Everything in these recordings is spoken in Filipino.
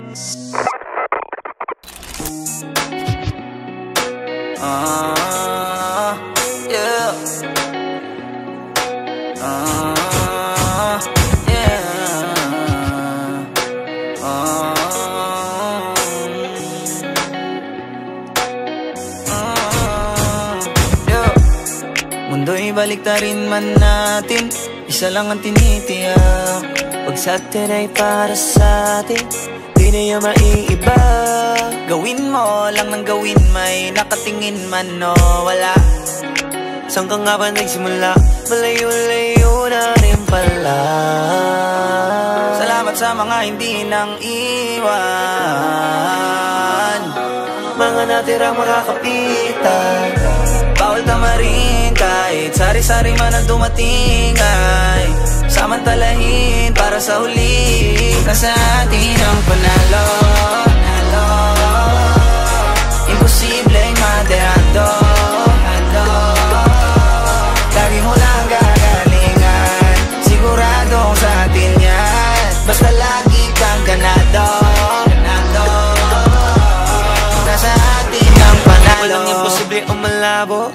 Yeah. Mundo'y baliktarin man natin, isa lang ang tinitiyak. Pag sa atin ay para sa atin, di na yung maiiba. Gawin mo lang ng gawin, may nakatingin man o wala. Saan ka nga ba nagsimula? Malayo-layo na rin pala. Salamat sa mga hindi nang iwan, mga natirang makakapitan. Bawal tamarin kahit sari-sari man ang dumating ay samantalahin para sa huli. Nasa atin ang panalo, imposibleng madehado. Lagi mo lang gagalingan, siguradong sa atin yan. Basta lagi kang ganado. Nasa atin ang panalo. Walang imposible o malabo,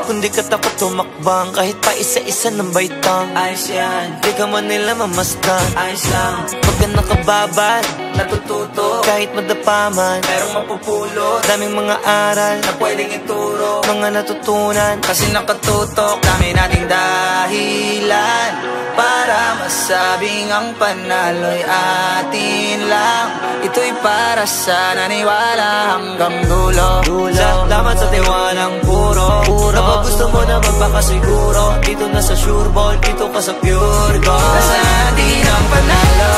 kundi ka takot tumakbang kahit pa isa-isa ng baitang. Ayos yan, di ka man nila mamasdan. Ayos lang, pag ka nakababad, natututo kahit madapaman, merong mapupulot. Daming mga aral na pwedeng ituro, mga natutunan kasi nakatutok. Dami nating dahilan para masabing ang panalo'y atin lang. Ito'y para sa naniwala hanggang dulo. Salamat sa tiwalang puro. Kapag gusto mo na magpakasiguro, dito na sa Sure Ball, dito ka sa Pure Gold. Nasa atin ang panalo,